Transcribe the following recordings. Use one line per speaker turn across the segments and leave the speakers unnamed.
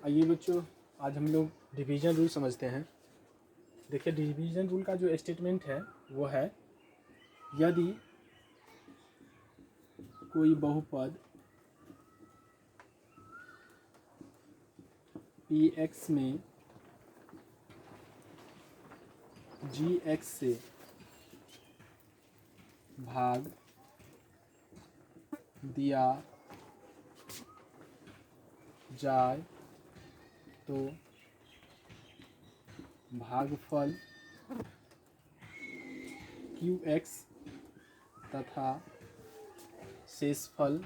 आइए बच्चों, आज हम लोग डिवीज़न रूल समझते हैं। देखिए, डिवीज़न रूल का जो स्टेटमेंट है वो है, यदि कोई बहुपद px में gx से भाग दिया जाए तो भागफल qx तथा शेषफल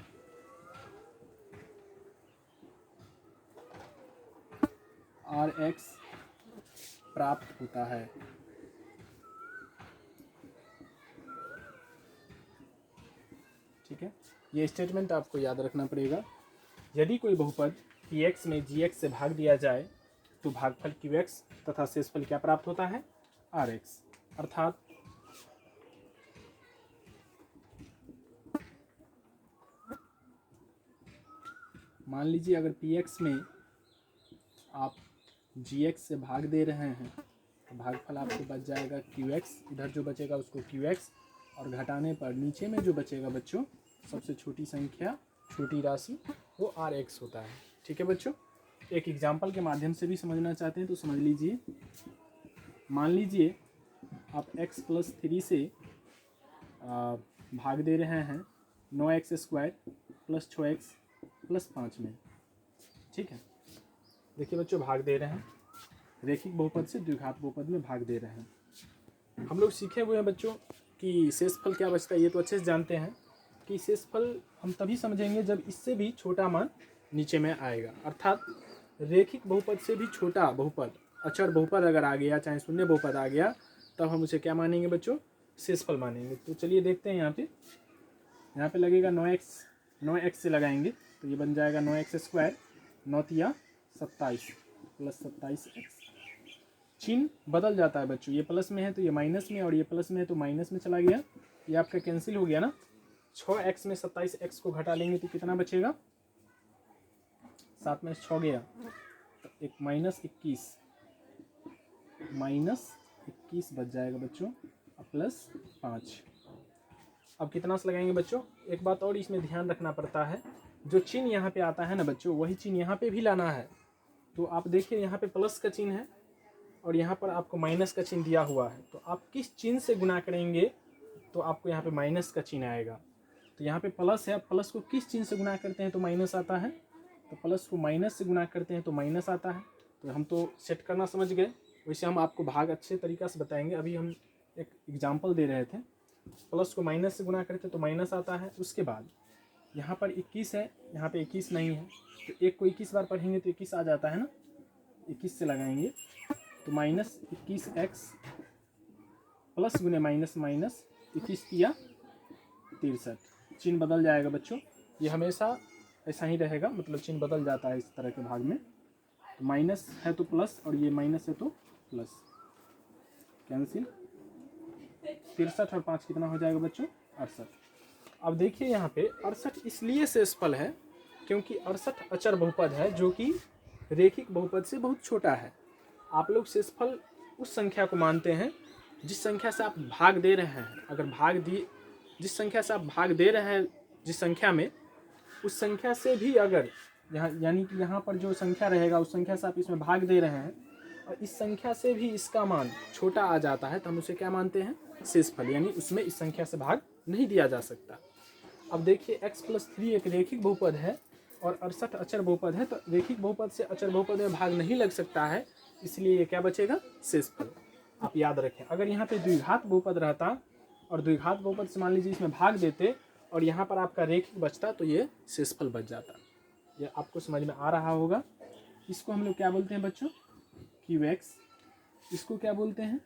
rx प्राप्त होता है। ठीक है, ये स्टेटमेंट आपको याद रखना पड़ेगा। यदि कोई बहुपद px में gx से भाग दिया जाए तो भागफल qx तथा शेषफल क्या प्राप्त होता है? rx। अर्थात मान लीजिए अगर px में आप gx से भाग दे रहे हैं तो भागफल आपको बच जाएगा qx, इधर जो बचेगा उसको qx, और घटाने पर नीचे में जो बचेगा बच्चों, सबसे छोटी संख्या, छोटी राशि, वो rx होता है। ठीक है बच्चों, एक एग्जाम्पल के माध्यम से भी समझना चाहते हैं तो समझ लीजिए। मान लीजिए आप x + 3 से भाग दे रहे हैं 9x² + 6x + 5 में। ठीक है, देखिए बच्चों, भाग दे रहे हैं, रैखिक बहुपद से द्विघात बहुपद में भाग दे रहे हैं। हम लोग सीखे हुए हैं बच्चों कि शेषफल क्या बचता है, ये तो अच्छे से जानते हैं कि शेषफल हम तभी समझेंगे जब इससे भी छोटा मान नीचे में आएगा। अर्थात रैखिक बहुपद से भी छोटा बहुपद, अचर बहुपद अगर आ गया, चाहे शून्य बहुपद आ गया, तब हम उसे क्या मानेंगे बच्चों? शेषफल मानेंगे। तो चलिए देखते हैं, यहाँ पे लगेगा 9x से लगाएंगे तो ये बन जाएगा 9x², 9 × 27 + 27x। चिन्ह बदल जाता है बच्चों, ये प्लस में है तो ये माइनस में, और ये प्लस में है तो माइनस में चला गया, ये आपका कैंसिल हो गया ना। 6x में 27x को घटा लेंगे तो कितना बचेगा? 7 में 6 गया तो एक -21 बच जाएगा बच्चों, +5। अब कितना से लगाएंगे बच्चों? एक बात और इसमें ध्यान रखना पड़ता है, जो चिन्ह यहाँ पे आता है ना बच्चों, वही चिन्ह यहाँ पे भी लाना है। तो आप देखिए, यहाँ पे प्लस का चिन्ह है और यहाँ पर आपको माइनस का चिन्ह दिया हुआ है, तो आप किस चिन्ह से गुणा करेंगे तो आपको यहाँ पे माइनस का चिन्ह आएगा। तो यहाँ पे प्लस है, प्लस को किस चिन्ह से गुणा करते हैं तो माइनस आता है, तो प्लस को माइनस से गुणा करते हैं तो माइनस आता है। तो हम तो सेट करना समझ गए, वैसे हम आपको भाग अच्छे तरीक़ा से बताएंगे। अभी हम एक एग्जाम्पल दे रहे थे, प्लस को माइनस से गुणा करते तो माइनस आता है। उसके बाद यहाँ पर 21 है, यहाँ पे 21 नहीं है, तो 1 को 21 बार पढ़ेंगे तो 21 आ जाता है ना, 21 से लगाएंगे तो -21x प्लस गुने माइनस 21 किया 63। चिन्ह बदल जाएगा बच्चों, ये हमेशा ऐसा ही रहेगा, मतलब चिन्ह बदल जाता है इस तरह के भाग में। तो माइनस है तो प्लस और ये माइनस है तो प्लस, कैंसिल। 63 और 5 कितना हो जाएगा बच्चों? 68। अब देखिए यहाँ पे 68 इसलिए शेषफल है क्योंकि 68 अचर बहुपद है जो कि रैखिक बहुपद से बहुत छोटा है। आप लोग शेषफल उस संख्या को मानते हैं जिस संख्या से आप भाग दे रहे हैं। अगर जिस संख्या से आप भाग दे रहे हैं, जिस संख्या में, उस संख्या से भी अगर यानी कि यहाँ पर जो संख्या रहेगा उस संख्या से आप इसमें भाग दे रहे हैं और इस संख्या से भी इसका मान छोटा आ जाता है तो हम उसे क्या मानते हैं? शेषफल, यानी उसमें इस संख्या से भाग नहीं दिया जा सकता। अब देखिए x + 3 एक रैखिक बहुपद है और 68 अचर बहुपद है, तो रैखिक बहुपद से अचर बहुपद में भाग नहीं लग सकता है, इसलिए ये क्या बचेगा? शेषफल। आप याद रखें, अगर यहाँ पे द्विघात बहुपद रहता और द्विघात बहुपद से मान लीजिए इसमें भाग देते और यहाँ पर आपका रैखिक बचता तो ये शेषफल बच जाता। ये आपको समझ में आ रहा होगा। इसको हम लोग क्या बोलते हैं बच्चों? qx। इसको क्या बोलते हैं?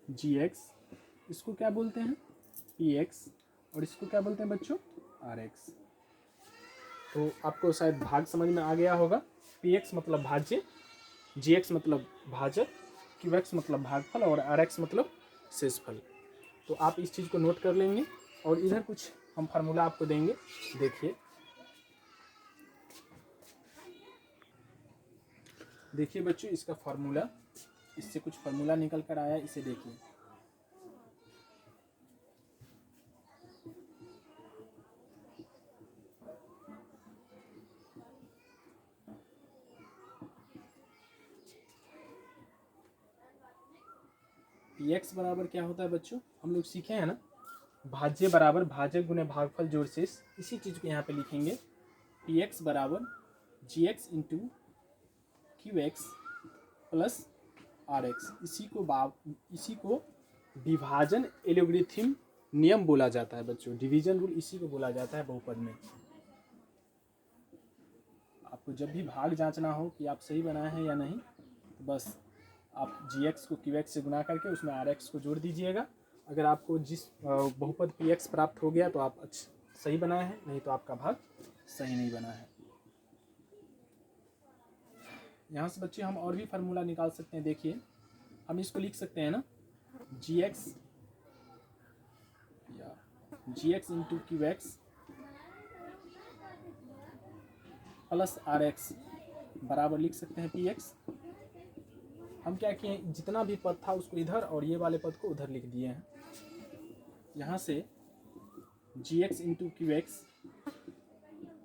gx। इसको क्या बोलते हैं? px। और इसको क्या बोलते हैं बच्चों? rx। तो आपको शायद भाग समझ में आ गया होगा। px मतलब भाज्य, gx मतलब भाजक, qx मतलब भागफल और rx मतलब शेषफल। तो आप इस चीज़ को नोट कर लेंगे और इधर कुछ हम फार्मूला आपको देंगे, देखिए। देखिए बच्चों, इसका फार्मूला, इससे कुछ फार्मूला निकल कर आया, इसे देखिए। px बराबर क्या होता है बच्चों, हम लोग सीखे हैं ना, भाज्य बराबर भाजक गुने भागफल जोड़ शेष। इसी चीज को यहाँ पे लिखेंगे, px बराबर gx into qx plus rx। इसी को विभाजन एलोगरिथम नियम बोला जाता है बच्चों, डिवीजन रूल इसी को बोला जाता है बहुपद में। आपको जब भी भाग जांचना हो कि आप सही बनाए हैं या नहीं, तो बस आप gx को qx से गुना करके उसमें rx को जोड़ दीजिएगा। अगर आपको जिस बहुपद px प्राप्त हो गया तो आप सही बनाए हैं, नहीं तो आपका भाग सही नहीं बना है। यहाँ से बच्चे हम और भी फार्मूला निकाल सकते हैं। देखिए, हम इसको लिख सकते हैं ना, gx into qx plus rx बराबर लिख सकते हैं px। हम क्या किए, जितना भी पद था उसको इधर और ये वाले पद को उधर लिख दिए हैं। यहाँ से gx इंटू qx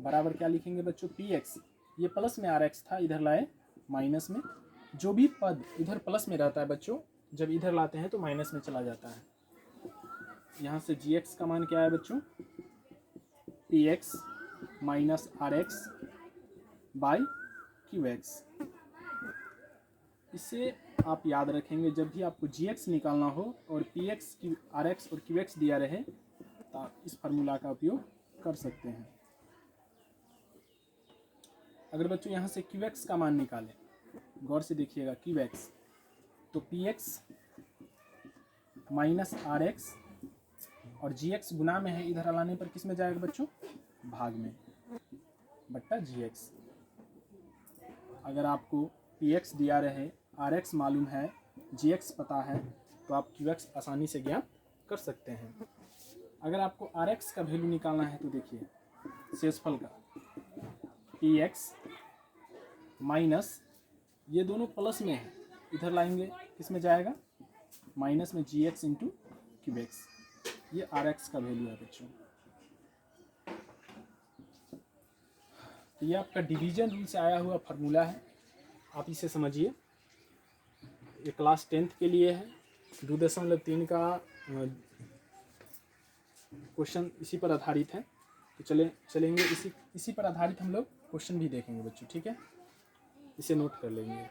बराबर क्या लिखेंगे बच्चों, px। ये प्लस में rx था, इधर लाए माइनस में। जो भी पद इधर प्लस में रहता है बच्चों, जब इधर लाते हैं तो माइनस में चला जाता है। यहाँ से gx का मान क्या है बच्चों, px minus rx by qx। इसे आप याद रखेंगे, जब भी आपको gx निकालना हो और px rx और qx दिया रहे तो आप इस फार्मूला का उपयोग कर सकते हैं। अगर बच्चों यहाँ से qx का मान निकालें, गौर से देखिएगा qx, तो px माइनस rx और gx गुना में है, इधर लाने पर किस में जाएगा बच्चों, भाग में, बट्टा gx। अगर आपको px दिया रहे, rx मालूम है, gx पता है, तो आप qx आसानी से ज्ञात कर सकते हैं। अगर आपको rx का वैल्यू निकालना है तो देखिए, शेषफल का px माइनस, ये दोनों प्लस में है, इधर लाएंगे किस में जाएगा, माइनस में gx इंटू qx। ये rx का वैल्यू है बच्चों। तो ये आपका डिवीजन रूल से आया हुआ फार्मूला है, आप इसे समझिए। ये क्लास 10th के लिए है, 2.3 का क्वेश्चन इसी पर आधारित है। तो चलेंगे इसी पर आधारित हम लोग क्वेश्चन भी देखेंगे बच्चों, ठीक है, इसे नोट कर लेंगे।